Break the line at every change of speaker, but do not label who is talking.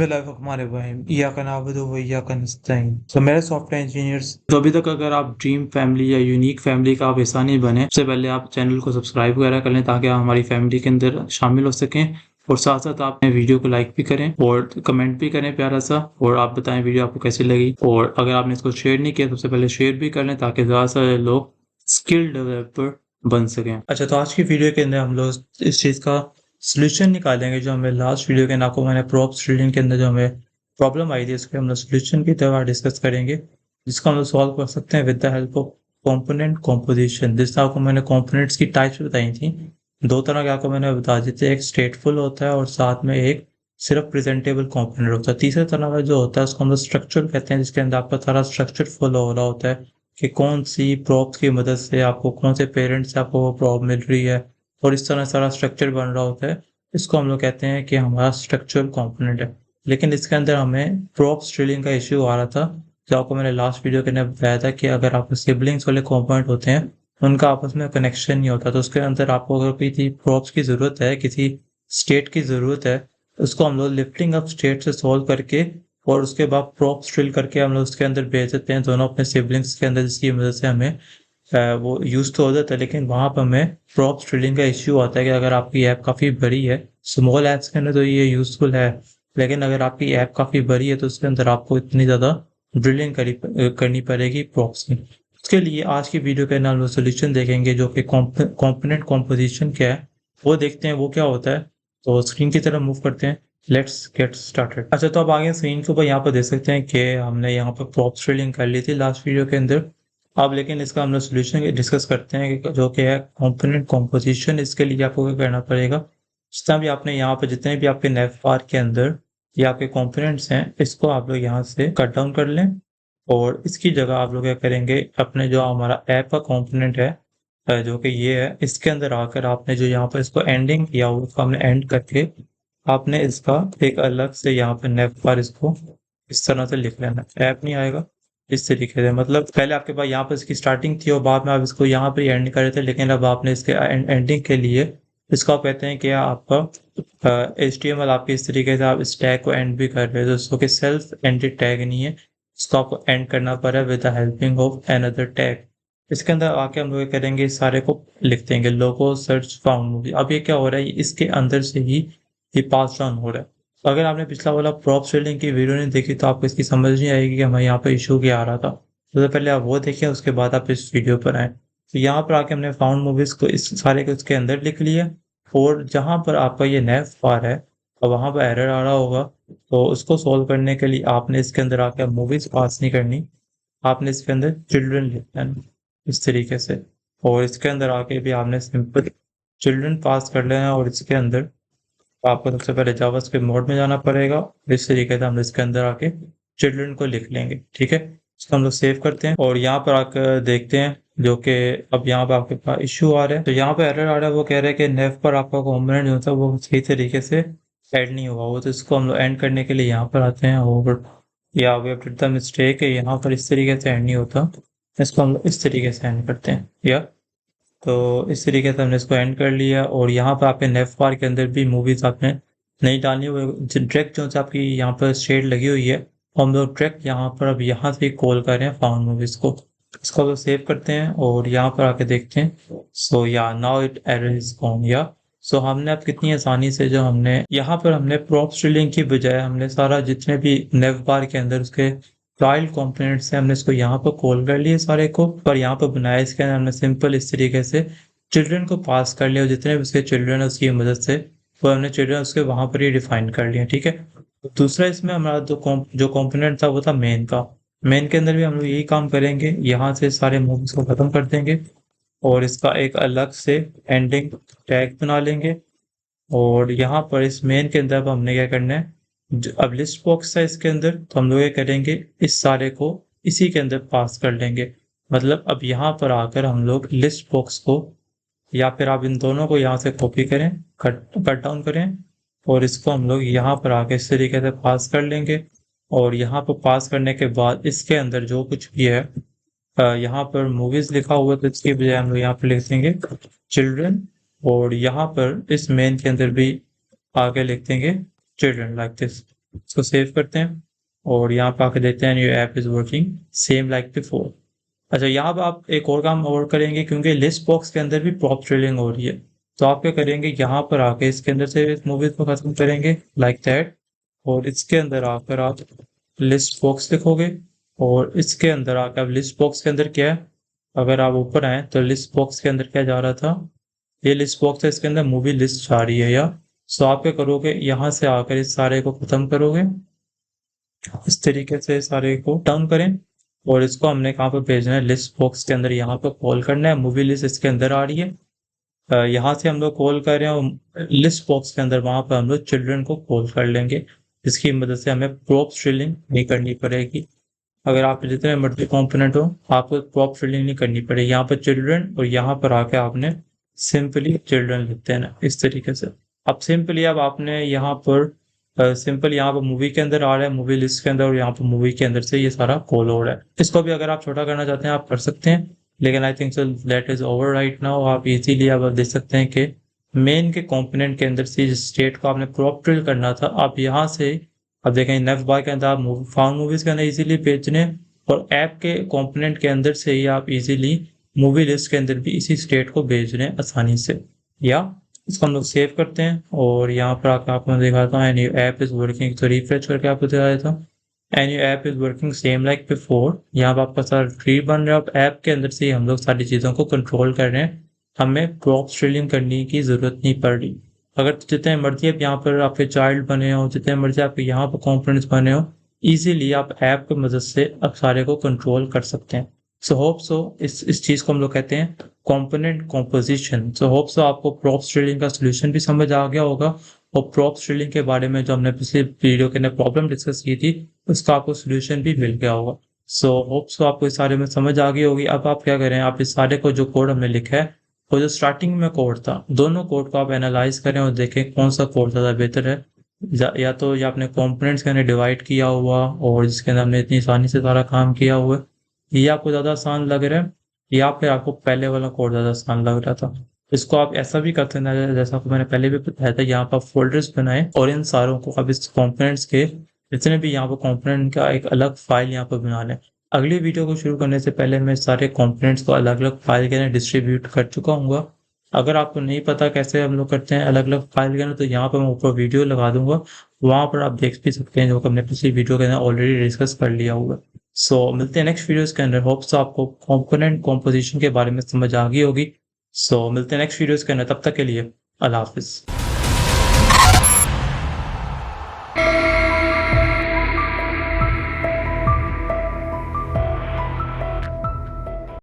बिस्मिल्लाहिर्रहमानिर्रहीम इय्याका नअबुदु व इय्याका नस्तईन। तो मेरे सॉफ्टवेयर इंजीनियर्स, तो अभी तक अगर आप ड्रीम फैमिली या यूनिक फैमिली का आप हिस्सा नहीं बने, सबसे पहले आप चैनल को सब्सक्राइब वगैरह कर लें ताकि आप हमारी फैमिली के अंदर शामिल हो सकें। और साथ साथ आप वीडियो को लाइक भी करें और कमेंट भी करें प्यारा सा, और आप बताएं वीडियो आपको कैसी लगी। और अगर आपने इसको शेयर नहीं किया तो सबसे पहले शेयर भी कर लें ताकि ज़्यादा से ज़्यादा लोग स्किल डेवलपर बन सकें। अच्छा, तो आज की वीडियो के अंदर हम लोग इस चीज़ का सोल्यूशन निकालेंगे जो हमें लास्ट वीडियो के नाको मैंने प्रॉप शेड्यूलिंग के अंदर जो हमें प्रॉब्लम आई थी, इसके हम लोग सोल्यूशन की तरह डिस्कस करेंगे, जिसको हम लोग सॉल्व कर सकते हैं with the help of component composition. जिस तरह को मैंने कंपोनेंट्स की टाइप्स बताई थी, दो तरह के आपको मैंने बता दी थी, एक स्टेटफुल होता है और साथ में एक सिर्फ प्रेजेंटेबल कंपोनेंट होता है। तीसरे तरह का जो होता है उसको हम लोग स्ट्रक्चर कहते हैं, जिसके अंदर आपका सारा स्ट्रक्चर फॉलो हो रहा होता है कि कौन सी प्रॉप्स की मदद से आपको कौन से पेरेंट से आपको वो प्रॉप मिल रही है, और इस तरह सारा स्ट्रक्चर बन रहा होता है। इसको हम लोग कहते हैं कि हमारा स्ट्रक्चरल कंपोनेंट है। लेकिन इसके अंदर हमें प्रॉप शेड्यूलिंग का इश्यू आ रहा था, जो आपको मैंने लास्ट वीडियो के अंदर बताया था कि अगर आपके सिबलिंग्स वाले कंपोनेंट होते हैं, उनका आपस में कनेक्शन नहीं होता, तो उसके अंदर आपको अगर किसी प्रॉप्स की ज़रूरत है, किसी स्टेट की ज़रूरत है, उसको हम लोग लिफ्टिंग अप स्टेट से सोल्व करके और उसके बाद प्रॉप ड्रिल करके हम लोग उसके अंदर भेज देते हैं दोनों अपने सिबलिंग्स के अंदर, जिसकी मदद से हमें वो यूज़ तो हो जाता है। लेकिन वहाँ पर हमें प्रॉप ड्रिलिंग का इश्यू आता है कि अगर आपकी ऐप काफ़ी बड़ी है, स्मॉल ऐप्स के अंदर तो ये यूज़फुल है, लेकिन अगर आपकी ऐप काफ़ी बड़ी है तो उसके अंदर आपको इतनी ज़्यादा ड्रिलिंग करनी पड़ेगी प्रॉप्स की। उसके लिए आज की वीडियो के अंदर हम लोग सोल्यूशन देखेंगे, जो कि कॉम्पोनेंट कॉम्पोजिशन क्या है वो देखते हैं वो क्या होता है। तो स्क्रीन की तरफ मूव करते हैं, लेट्स गेट स्टार्टेड। अच्छा, तो अब आगे स्क्रीन के ऊपर यहाँ पर देख सकते हैं कि हमने यहाँ पर प्रॉप ड्रिलिंग कर ली थी लास्ट वीडियो के अंदर। अब लेकिन इसका हम लोग सोल्यूशन डिस्कस करते हैं कि जो कि है कंपोनेंट कॉम्पोजिशन। इसके लिए आपको क्या करना पड़ेगा, जितना भी आपने यहाँ पर जितने भी आपके नेव बार के अंदर ये आपके कंपोनेंट्स हैं, इसको आप लोग यहाँ से कट डाउन कर लें, और इसकी जगह आप लोग क्या करेंगे, अपने जो हमारा ऐप का कंपोनेंट है जो कि ये है, इसके अंदर आकर आपने जो यहाँ पर इसको एंडिंग किया हुआ उसको हमने एंड करके आपने इसका एक अलग से यहाँ पे नेव बार इसको इस तरह से लिख लेना। ऐप नहीं आएगा इस तरीके से, मतलब पहले आपके पास यहाँ पर इसकी स्टार्टिंग थी और बाद में आप इसको यहाँ पर एंड कर रहे थे, लेकिन अब आपने इसके एंडिंग के लिए इसको आप कहते हैं कि आपका HTML आपके इस तरीके से आप इस टैग को एंड भी कर रहे हो, दोस्तों कि सेल्फ एंडेड टैग नहीं है, इसको आपको एंड करना पड़ा with the helping of another tag. इसके अंदर आके हम लोग करेंगे, इस सारे को लिख देंगे लोगो सर्च फाउंड मूवी। अब ये क्या हो रहा है, इसके अंदर से ही ये पास डाउन हो रहा है। तो अगर आपने पिछला वाला प्रॉप शेडिंग की वीडियो नहीं देखी तो आपको इसकी समझ नहीं आएगी कि हमें यहाँ पर इशू क्या आ रहा था। तो पहले आप वो देखें, उसके बाद आप इस वीडियो पर आए। तो यहाँ पर आके हमने फाउंड मूवीज को इस सारे को इसके अंदर लिख लिया, और जहाँ पर आपका ये नेव बार है और वहाँ पर एरर आ रहा होगा, तो उसको सोल्व करने के लिए आपने इसके अंदर आकर मूवीज पास नहीं करनी, आपने इसके अंदर चिल्ड्रन लिखना है इस तरीके से, और इसके अंदर आके भी आपने सिंपल चिल्ड्रन पास कर लेना। और इसके अंदर आपको सबसे पहले जावास्क्रिप्ट मोड में जाना पड़ेगा, इस तरीके से हम इसके अंदर आके चिल्ड्रन को लिख लेंगे। ठीक है, इसको हम लोग सेव करते हैं और यहाँ पर आकर देखते हैं, जो कि अब यहाँ पर आपके पास इश्यू आ रहा है। तो यहाँ पर एरर आ रहा है, वो कह रहा है कि नेव पर आपका कॉम्पोनेंट जो था वो सही तरीके से ऐड नहीं हुआ वो। तो इसको हम लोग एंड करने के लिए यहाँ पर आते हैं, और या we have did the mistake है, यहाँ पर इस तरीके से एंड नहीं होता, इसको हम लोग इस तरीके से एंड करते हैं। या तो इस तरीके से हमने इसको एंड कर लिया, और यहाँ पर आपके नेव बार के अंदर भी मूवीज आपने नहीं डालनी, वो डायरेक्ट जो आपकी यहाँ पर शेड लगी हुई है, हम लोग डायरेक्ट यहाँ पर अब यहाँ से कॉल कर रहे हैं फाउंड मूवीज को। इसको हम सेव करते हैं और यहाँ पर आके देखते हैं। सो या now it error is gone. या सो हमने अब कितनी आसानी से जो हमने यहाँ पर हमने प्रॉप शेडिंग की बजाय हमने सारा जितने भी नेव बार के अंदर उसके फाइल कंपोनेंट से हमने इसको यहाँ पर कॉल कर लिए सारे को, पर यहाँ पर बनाया इसके अंदर हमने सिंपल इस तरीके से चिल्ड्रन को पास कर लिया, और जितने भी उसके चिल्ड्रन है उसकी मदद से वो हमने चिल्ड्रन उसके वहां पर ही डिफाइन कर लिए। ठीक है, दूसरा इसमें हमारा जो कंपोनेंट था वो था मेन का। मेन के अंदर भी हम लोग यही काम करेंगे, यहाँ से सारे मूव्स को खत्म कर देंगे और इसका एक अलग से एंडिंग टैग बना लेंगे। और यहाँ पर इस मेन के अंदर अब हमने क्या करना है, अब लिस्ट बॉक्स था इसके अंदर, तो हम लोग ये करेंगे इस सारे को इसी के अंदर पास कर लेंगे। मतलब अब यहाँ पर आकर हम लोग लिस्ट बॉक्स को, या फिर आप इन दोनों को यहाँ से कॉपी करें, कट डाउन करें, और इसको हम लोग यहाँ पर आके इस तरीके से पास कर लेंगे। और यहाँ पर पास करने के बाद इसके अंदर जो कुछ भी है, यहाँ पर मूवीज लिखा हुआ है तो इसके बजाय हम लोग यहाँ पर लिख देंगे चिल्ड्रन, और यहाँ पर इस मेन के अंदर भी आगे लिख देंगे चिल्ड्रन लाइक दिस। इसको सेव करते हैं और यहाँ पे आके देखते हैं new app is working same like before. अच्छा, यहाँ पे आप एक और काम और करेंगे, क्योंकि लिस्ट बॉक्स के अंदर भी प्रॉप ट्रेलिंग हो रही है, तो आप क्या करेंगे, यहाँ पर आके इसके अंदर से इस मूवीज को खत्म करेंगे लाइक दैट, और इसके अंदर आकर आप लिस्ट बॉक्स लिखोगे, और इसके अंदर आकर आप लिस्ट बॉक्स के अंदर क्या है, अगर आप ऊपर आए तो लिस्ट बॉक्स के अंदर क्या जा रहा था, ये लिस्ट बॉक्स है, इसके अंदर मूवी लिस्ट जा रही है, या सो आप क्या करोगे, यहाँ से आकर इस सारे को खत्म करोगे, इस तरीके से सारे को डाउन करें, और इसको हमने कहाँ पर भेजना है, लिस्ट बॉक्स के अंदर यहाँ पर कॉल करना है, मूवी लिस्ट इसके अंदर आ रही है, यहाँ से हम लोग कॉल कर रहे हैं, और लिस्ट बॉक्स के अंदर वहां पर हम लोग चिल्ड्रन को कॉल कर लेंगे, जिसकी मदद से हमें प्रॉप फिलिंग नहीं करनी पड़ेगी। अगर आप जितने मर्जी कॉम्पोनेंट हो, आपको प्रॉप फिलिंग नहीं करनी पड़ेगी, यहाँ पर चिल्ड्रन, और यहाँ पर आके आपने सिंपली चिल्ड्रन लिख देना इस तरीके से। अब सिंपली अब आपने यहाँ पर सिंपल यहाँ पर मूवी के अंदर आ रहा है, मूवी लिस्ट के अंदर, और यहाँ पर मूवी के अंदर से ये सारा कॉल हो रहा है। इसको भी अगर आप छोटा करना चाहते हैं आप कर सकते हैं, लेकिन I think so that is over right now. आप इजीली अब देख सकते हैं कि मेन के कंपोनेंट के अंदर से जिस स्टेट को आपने प्रॉप ड्रिल करना था, आप यहाँ से अब देखें नेक्स्ट बार के अंदर आप फाउंड मूवीज के अंदर इजीली भेजने, और ऐप के कंपोनेंट के अंदर से ही आप इजीली मूवी लिस्ट के अंदर भी इसी स्टेट को भेज रहे हैं आसानी से। या इसको हम लोग सेव करते हैं, और यहाँ पर आकर आपको दिखाता हूँ एनी ऐप इज वर्किंग, तो रिफ्रेश करके आपको दिखा देता हूँ any app is working same like before. यहाँ पर आपका सारा ट्री बन रहा है, अब ऐप के अंदर से ही हम लोग सारी चीज़ों को कंट्रोल कर रहे हैं, हमें प्रॉप स्ट्रीलिंग करने की ज़रूरत नहीं पड़ रही। अगर जितने मर्जी आप यहाँ पर आपके चाइल्ड बने हो, जितने मर्जी आपके यहाँ पर कॉम्पोनेंट्स बने हो, इजीली आप ऐप की मदद से अब सारे को कंट्रोल कर सकते हैं। सो होप सो इस चीज़ को हम लोग कहते हैं component composition. So hope so आपको प्रॉप स्ट्रीलिंग का सोल्यूशन भी समझ आ गया होगा, और प्रॉप स्ट्रीलिंग के बारे में जो हमने पिछले वीडियो के अंदर प्रॉब्लम डिस्कस की थी, उसका आपको सोल्यूशन भी मिल गया होगा। सो होप सो आपको इस सारे में समझ आ गई होगी। अब आप क्या करें, आप इस सारे को जो कोड हमने लिखा है, वो जो स्टार्टिंग में कोड था, दोनों कोड को आप एनालाइज करें और देखें कौन सा कोड ज़्यादा बेहतर है। या तो ये आपने कंपोनेंट्स के अंदर डिवाइड किया हुआ और जिसके अंदर हमने इतनी आसानी से सारा काम किया हुआ है, ये आपको ज़्यादा आसान लग रहा है, या फिर आपको पहले वाला कोड ज़्यादा आसान लग रहा था। इसको आप ऐसा भी कर सकते हैं, जैसा आपको मैंने पहले भी बताया था, यहाँ पर फोल्डर्स बनाएं और इन सारों को अब इस कंपोनेंट्स के जितने भी यहाँ पर कंपोनेंट का एक अलग फाइल यहाँ पर बना लें। अगली वीडियो को शुरू करने से पहले मैं सारे कंपोनेंट्स को अलग अलग फाइल के अंदर डिस्ट्रीब्यूट कर चुका हूँ। अगर आपको नहीं पता कैसे हम लोग करते हैं अलग अलग फाइल के अंदर, तो यहाँ पर मैं ऊपर वीडियो लगा दूंगा, वहाँ पर आप देख भी सकते हैं, जो हमने पिछली वीडियो के अंदर ऑलरेडी डिस्कस कर लिया होगा। सो मिलते हैं नेक्स्ट वीडियोस के अंदर। होप्स आपको कंपोनेंट कॉम्पोजिशन के बारे में समझ आ गई होगी। सो मिलते हैं नेक्स्ट वीडियोस के अंदर, तब तक के लिए अल्लाह हाफिज़।